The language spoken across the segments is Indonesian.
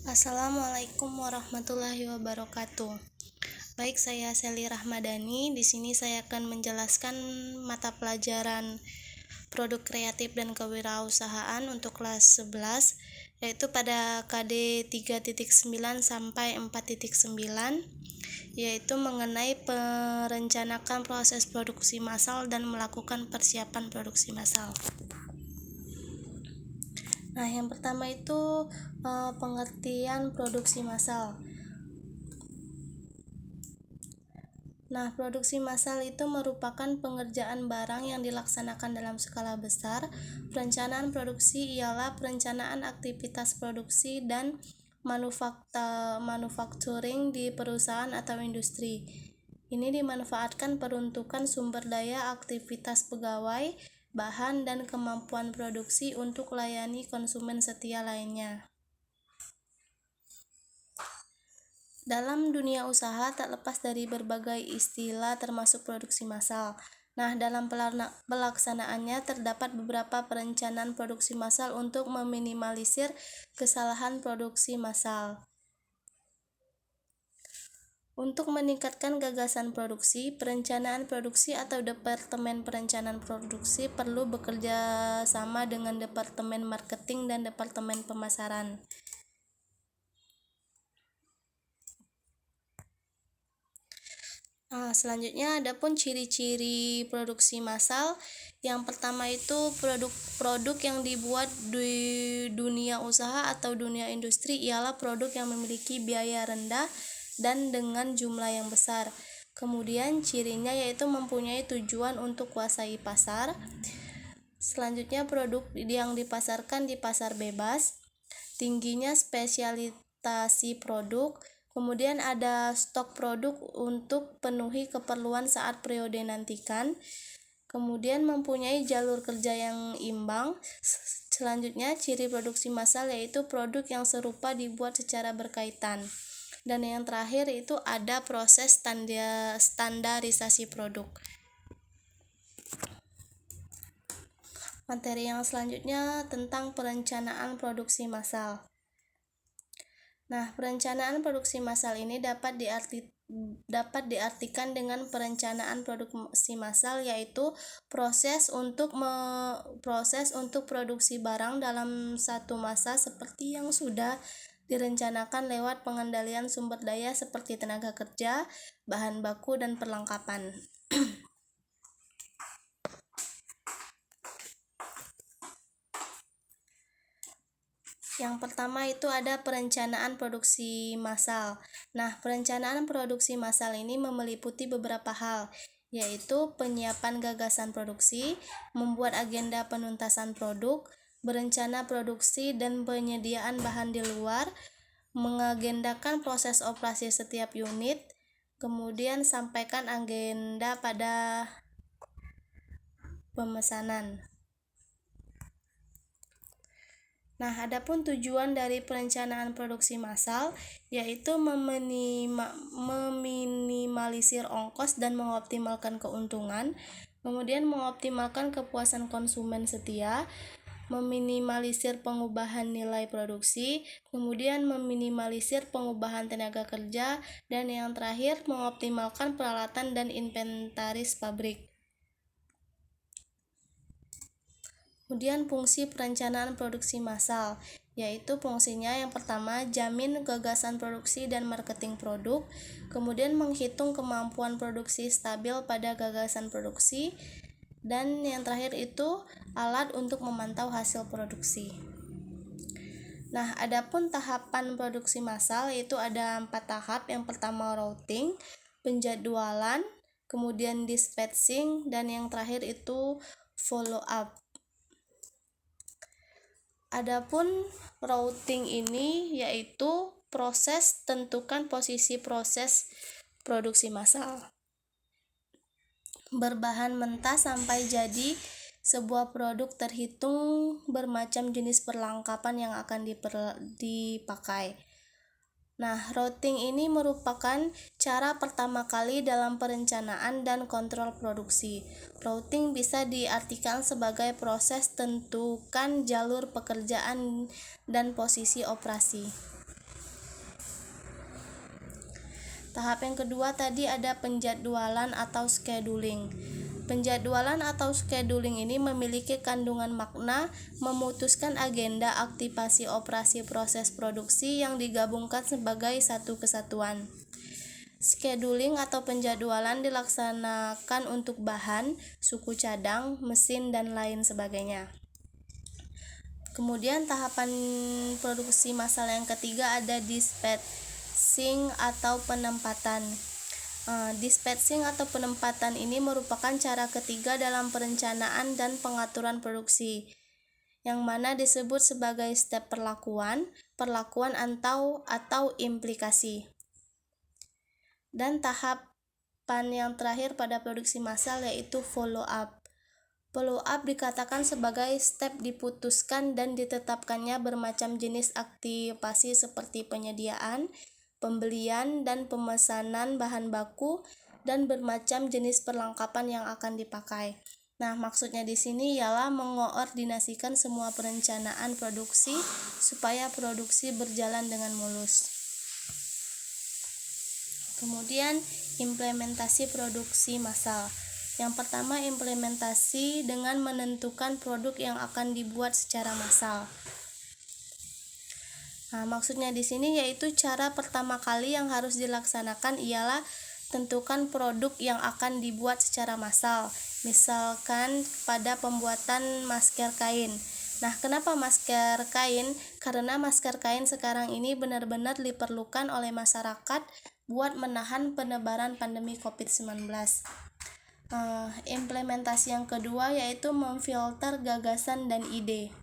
Assalamualaikum warahmatullahi wabarakatuh. Baik, saya Seli Rahmadani. Di sini saya akan menjelaskan mata pelajaran Produk Kreatif dan Kewirausahaan untuk kelas 11, yaitu pada KD 3.9 sampai 4.9, yaitu mengenai merencanakan proses produksi massal dan melakukan persiapan produksi massal. Nah, yang pertama itu pengertian produksi massal. Nah, produksi massal itu merupakan pengerjaan barang yang dilaksanakan dalam skala besar. Perencanaan produksi ialah perencanaan aktivitas produksi dan manufacturing di perusahaan atau industri. Ini dimanfaatkan peruntukan sumber daya, aktivitas pegawai, bahan, dan kemampuan produksi untuk melayani konsumen setia lainnya. Dalam dunia usaha tak lepas dari berbagai istilah termasuk produksi massal. Nah, dalam pelaksanaannya terdapat beberapa perencanaan produksi massal untuk meminimalisir kesalahan produksi massal. Untuk meningkatkan gagasan produksi, perencanaan produksi atau Departemen Perencanaan Produksi perlu bekerja sama dengan Departemen Marketing dan Departemen Pemasaran. Selanjutnya adapun ciri-ciri produksi massal. Yang pertama itu produk yang dibuat di dunia usaha atau dunia industri ialah produk yang memiliki biaya rendah dan dengan jumlah yang besar. Kemudian cirinya yaitu mempunyai tujuan untuk kuasai pasar. Selanjutnya produk yang dipasarkan di pasar bebas. Tingginya spesialisasi produk. Kemudian ada stok produk untuk penuhi keperluan saat periode nantikan. Kemudian mempunyai jalur kerja yang imbang. Selanjutnya ciri produksi massal yaitu produk yang serupa dibuat secara berkaitan. Dan yang terakhir itu ada proses standarisasi produk. Materi yang selanjutnya tentang perencanaan produksi massal. Nah, perencanaan produksi massal ini dapat diartikan dengan perencanaan produksi massal yaitu proses untuk produksi barang dalam satu masa seperti yang sudah direncanakan lewat pengendalian sumber daya seperti tenaga kerja, bahan baku, dan perlengkapan. Yang pertama itu ada perencanaan produksi massal. Nah, perencanaan produksi massal ini meliputi beberapa hal, yaitu penyiapan gagasan produksi, membuat agenda penuntasan produk, berencana produksi dan penyediaan bahan di luar, mengagendakan proses operasi setiap unit, kemudian sampaikan agenda pada pemesanan. Nah, adapun tujuan dari perencanaan produksi massal yaitu meminimalisir ongkos dan mengoptimalkan keuntungan, kemudian mengoptimalkan kepuasan konsumen setia, meminimalisir pengubahan nilai produksi, kemudian meminimalisir pengubahan tenaga kerja, dan yang terakhir mengoptimalkan peralatan dan inventaris pabrik. Kemudian fungsi perencanaan produksi massal, yaitu fungsinya yang pertama jamin gagasan produksi dan marketing produk, kemudian menghitung kemampuan produksi stabil pada gagasan produksi, dan yang terakhir itu alat untuk memantau hasil produksi. Nah, adapun tahapan produksi massal itu ada 4 tahap. Yang pertama routing, penjadwalan, kemudian dispatching, dan yang terakhir itu follow up. Adapun routing ini yaitu proses tentukan posisi proses produksi massal berbahan mentah sampai jadi sebuah produk terhitung bermacam jenis perlengkapan yang akan dipakai. Nah, routing ini merupakan cara pertama kali dalam perencanaan dan kontrol produksi. Routing bisa diartikan sebagai proses tentukan jalur pekerjaan dan posisi operasi. Tahap yang kedua tadi ada penjadwalan atau scheduling. Penjadwalan atau scheduling ini memiliki kandungan makna memutuskan agenda aktivasi operasi proses produksi yang digabungkan sebagai satu kesatuan. Scheduling atau penjadwalan dilaksanakan untuk bahan, suku cadang, mesin, dan lain sebagainya. Kemudian tahapan produksi massal yang ketiga ada dispatching atau penempatan. Dispatching atau penempatan ini merupakan cara ketiga dalam perencanaan dan pengaturan produksi, yang mana disebut sebagai step perlakuan atau implikasi. Dan tahapan yang terakhir pada produksi massal yaitu follow up. Follow up dikatakan sebagai step diputuskan dan ditetapkannya bermacam jenis aktivasi seperti penyediaan, pembelian dan pemesanan bahan baku, dan bermacam jenis perlengkapan yang akan dipakai. Nah, maksudnya di sini ialah mengoordinasikan semua perencanaan produksi supaya produksi berjalan dengan mulus. Kemudian, implementasi produksi massal. Yang pertama, implementasi dengan menentukan produk yang akan dibuat secara massal. Nah, maksudnya di sini yaitu cara pertama kali yang harus dilaksanakan ialah tentukan produk yang akan dibuat secara massal. Misalkan pada pembuatan masker kain. Nah, kenapa masker kain? Karena masker kain sekarang ini benar-benar diperlukan oleh masyarakat buat menahan penyebaran pandemi COVID-19. Implementasi yang kedua yaitu memfilter gagasan dan ide.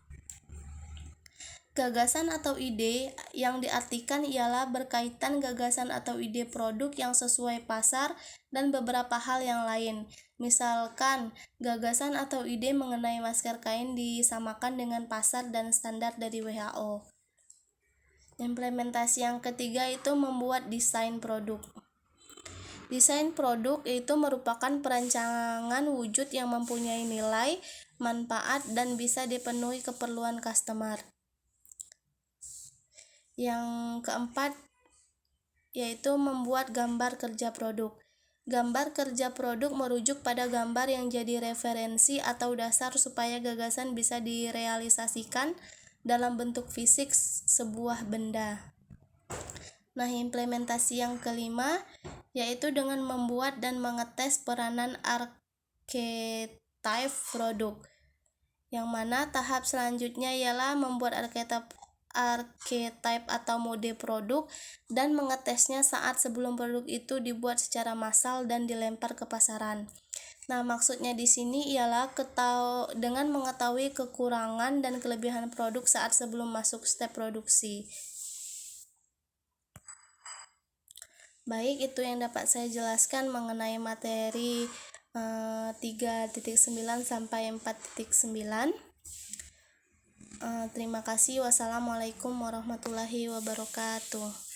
Gagasan atau ide yang diartikan ialah berkaitan gagasan atau ide produk yang sesuai pasar dan beberapa hal yang lain. Misalkan, gagasan atau ide mengenai masker kain disamakan dengan pasar dan standar dari WHO. Implementasi yang ketiga itu membuat desain produk. Desain produk itu merupakan perancangan wujud yang mempunyai nilai, manfaat, dan bisa dipenuhi keperluan customer. Yang keempat yaitu membuat gambar kerja produk. Gambar kerja produk merujuk pada gambar yang jadi referensi atau dasar supaya gagasan bisa direalisasikan dalam bentuk fisik sebuah benda. Nah, implementasi yang kelima yaitu dengan membuat dan mengetes peranan archetype produk. Yang mana tahap selanjutnya ialah membuat archetype atau mode produk dan mengetesnya saat sebelum produk itu dibuat secara massal dan dilempar ke pasaran. Nah, maksudnya di sini ialah dengan mengetahui kekurangan dan kelebihan produk saat sebelum masuk step produksi. Baik, itu yang dapat saya jelaskan mengenai materi 3.9 sampai 4.9. Terima kasih. Wassalamualaikum warahmatullahi wabarakatuh.